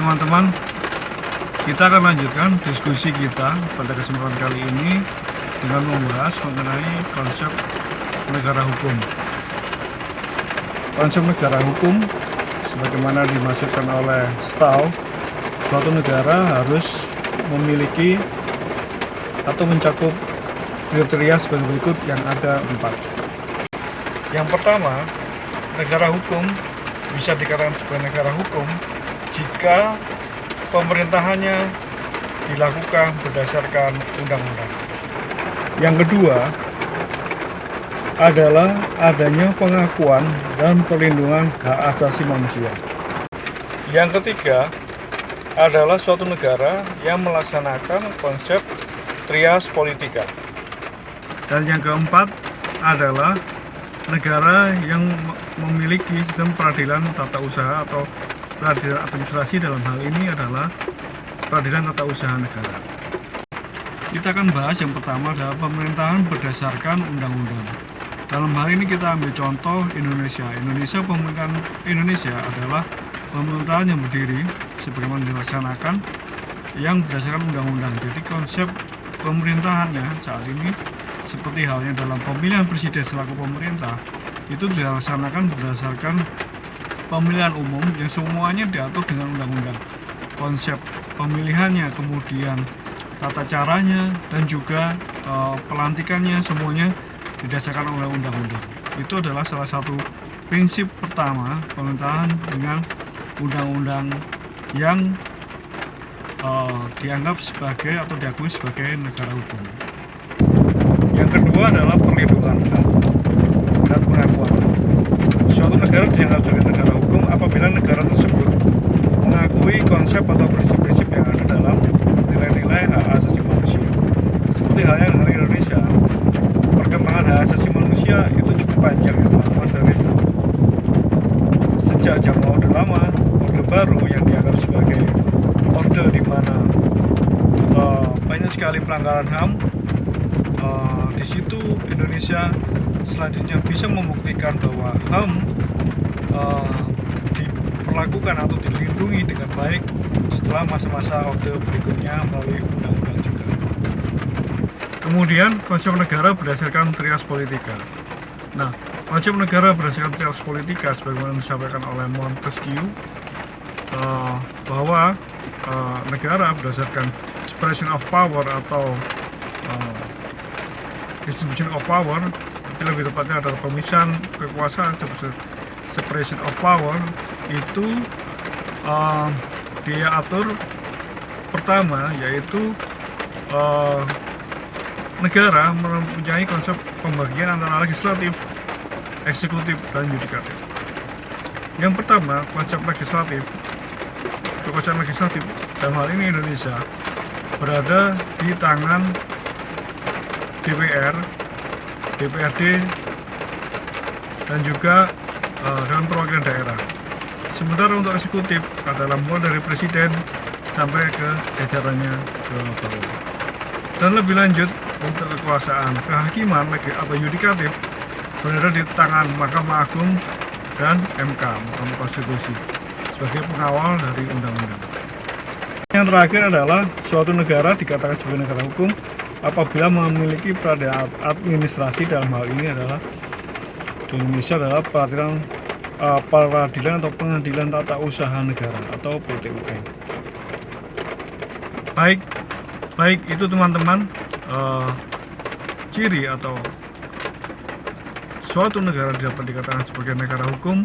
teman-teman, kita akan lanjutkan diskusi kita pada kesempatan kali ini dengan membahas mengenai konsep negara hukum. Konsep negara hukum sebagaimana dimaksudkan oleh Stahl, suatu negara harus memiliki atau mencakup kriteria sebagai berikut yang ada 4. Yang pertama, negara hukum bisa dikatakan sebagai negara hukum jika pemerintahannya dilakukan berdasarkan undang-undang. Yang kedua adalah adanya pengakuan dan perlindungan hak asasi manusia. Yang ketiga adalah suatu negara yang melaksanakan konsep trias politika. Dan yang keempat adalah negara yang memiliki sistem peradilan tata usaha atau peradilan administrasi. Dalam hal ini adalah peradilan tata usaha negara. Kita akan bahas yang pertama adalah pemerintahan berdasarkan undang-undang. Dalam hal ini kita ambil contoh Indonesia. Pemerintahan Indonesia adalah pemerintahan yang berdiri sebagaimana dilaksanakan yang berdasarkan undang-undang. Jadi konsep pemerintahannya saat ini seperti halnya dalam pemilihan presiden selaku pemerintah itu dilaksanakan berdasarkan pemilihan umum yang semuanya diatur dengan undang-undang. Konsep pemilihannya, kemudian tata caranya, dan juga pelantikannya semuanya didasarkan oleh undang-undang. Itu adalah salah satu prinsip pertama pemerintahan dengan undang-undang yang dianggap sebagai atau diakui sebagai negara hukum. Yang kedua adalah perlindungan hak dan pengakuan. Suatu negara dianggap sebagai negara hukum apabila negara tersebut mengakui konsep atau prinsip-prinsip yang ada dalam nilai-nilai hak asasi manusia. Seperti halnya dengan Indonesia, perkembangan hak asasi manusia itu cukup panjang ya teman-teman, dari sejak zaman Orde Lama, Orde Baru yang dianggap sebagai orde di mana banyak sekali pelanggaran HAM. Di situ Indonesia selanjutnya bisa membuktikan bahwa HAM diperlakukan atau dilindungi dengan baik setelah masa-masa orde berikutnya melalui undang-undang juga. Kemudian konsep negara berdasarkan trias politika. Nah, konsep negara berdasarkan trias politika sebagaimana disampaikan oleh Montesquieu bahwa negara berdasarkan separation of power atau distribution of power, tapi lebih tepatnya adalah pemisahan kekuasaan. Separation of power itu dia atur pertama, yaitu negara mempunyai konsep pembagian antara legislatif, eksekutif, dan yudikatif. Yang pertama, konsep legislatif. Kekuasaan legislatif dalam hal ini Indonesia berada di tangan DPR, DPRD, dan juga dengan perwakilan daerah. Sementara untuk eksekutif adalah mulai dari presiden sampai ke jajarannya ke bawah. Dan lebih lanjut untuk kekuasaan kehakiman atau yudikatif berada di tangan Mahkamah Agung dan MK, Mahkamah Konstitusi, sebagai pengawal dari undang-undang. Yang terakhir adalah suatu negara dikatakan sebagai negara hukum apabila memiliki peradilan administrasi. Dalam hal ini adalah di Indonesia adalah peradilan atau pengadilan tata usaha negara atau PTUN. Baik itu teman-teman, ciri atau suatu negara dapat dikatakan sebagai negara hukum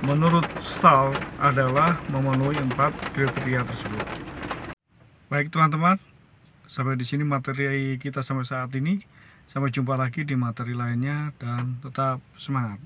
menurut Stahl adalah memenuhi 4 kriteria tersebut. Baik teman-teman, sampai di sini materi kita sampai saat ini. Sampai jumpa lagi di materi lainnya dan tetap semangat.